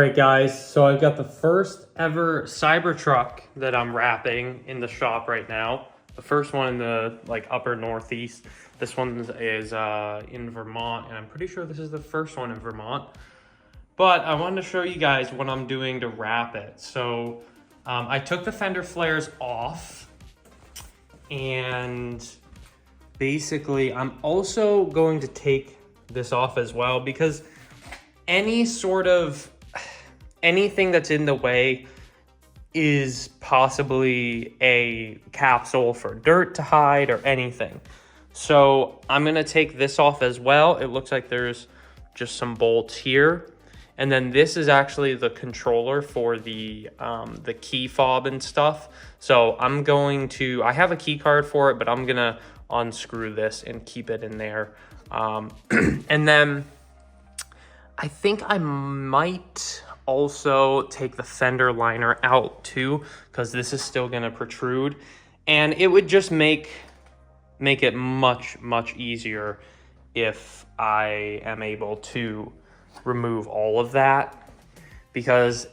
All right, guys, so I've got the first ever CyberTruck that I'm wrapping in the shop right now. The first one in the upper northeast. This one is in Vermont, and I'm pretty sure this is the first one in Vermont. But I wanted to show you guys what I'm doing to wrap it. So I took the fender flares off, and basically I'm also going to take this off as well, because anything that's in the way is possibly a capsule for dirt to hide or anything. So I'm gonna take this off as well. It looks like there's just some bolts here. And then this is actually the controller for the key fob and stuff. So I have a key card for it, but I'm gonna unscrew this and keep it in there. And then I think I might also take the fender liner out too, because this is still gonna protrude, and it would just make it much easier if I am able to remove all of that, because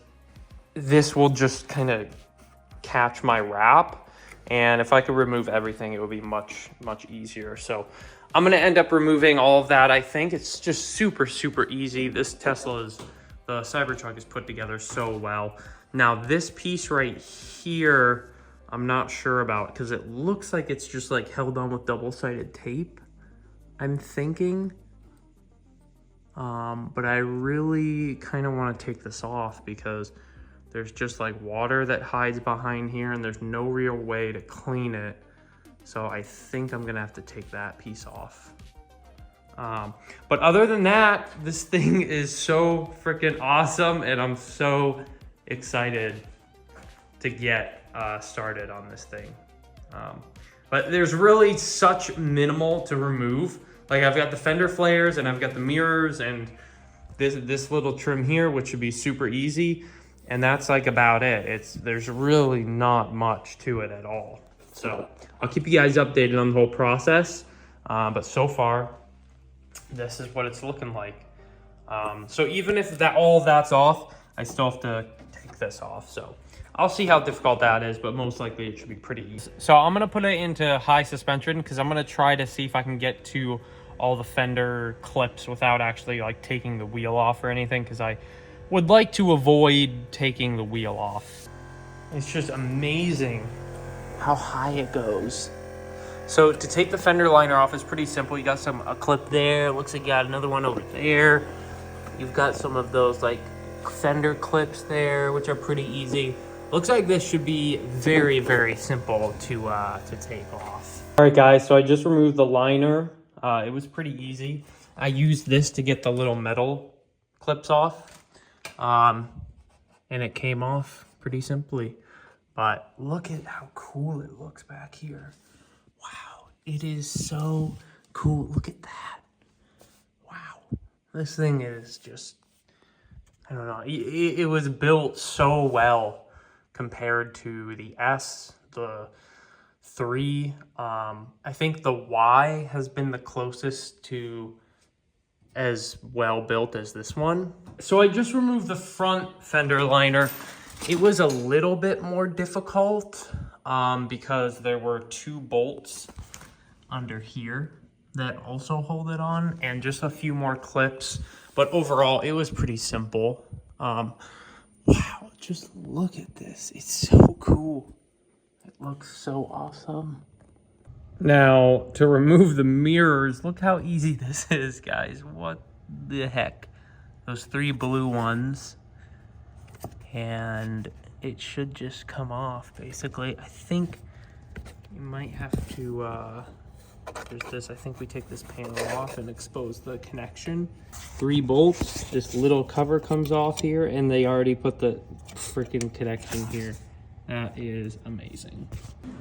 this will just kind of catch my wrap, and if I could remove everything, it would be much easier. So I'm gonna end up removing all of that. I think it's just super easy. The CyberTruck is put together so well. Now this piece right here, I'm not sure about, because it looks like it's just like held on with double-sided tape, I'm thinking. But I really kind of want to take this off, because there's just like water that hides behind here, and there's no real way to clean it. So I think I'm gonna have to take that piece off. But other than that, this thing is so freaking awesome, and I'm so excited to get started on this thing. But there's really such minimal to remove. Like, I've got the fender flares, and I've got the mirrors, and this little trim here, which should be super easy. And that's like about it. There's really not much to it at all. So I'll keep you guys updated on the whole process. But so far, this is what it's looking like. So even if all of that's off, I still have to take this off. So I'll see how difficult that is, but most likely it should be pretty easy. So I'm gonna put it into high suspension, because I'm gonna try to see if I can get to all the fender clips without actually like taking the wheel off or anything, because I would like to avoid taking the wheel off. It's just amazing how high it goes. So to take the fender liner off is pretty simple. You got a clip there. It looks like you got another one over there. You've got some of those like fender clips there, which are pretty easy. Looks like this should be very simple to take off. All right, guys. So I just removed the liner. It was pretty easy. I used this to get the little metal clips off, and it came off pretty simply. But look at how cool it looks back here. Wow, it is so cool. Look at that. Wow, this thing is just, I don't know. It was built so well compared to the S, the 3. I think the Y has been the closest to as well built as this one. So I just removed the front fender liner. It was a little bit more difficult because there were 2 bolts under here that also hold it on, and just a few more clips. But overall, it was pretty simple. Wow, just look at this. It's so cool. It looks so awesome. Now, to remove the mirrors, look how easy this is, guys. What the heck? Those 3 blue ones. And it should just come off, basically. I think you might have to, there's this, I think we take this panel off and expose the connection. 3 bolts, this little cover comes off here, and they already put the freaking connection here. That is amazing.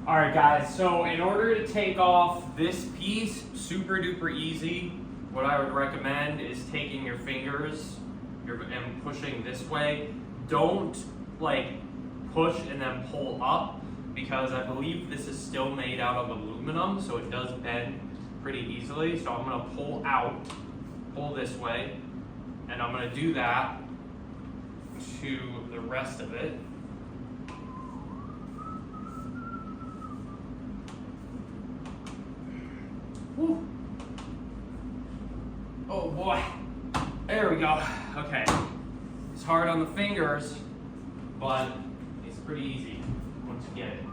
All right, guys, so in order to take off this piece, super duper easy, what I would recommend is taking your fingers and pushing this way. Don't like push and then pull up, because I believe this is still made out of aluminum, so it does bend pretty easily. So I'm gonna pull this way, and I'm gonna do that to the rest of it. Woo. Oh boy, there we go. Okay, it's hard on the fingers, but it's pretty easy once you get it.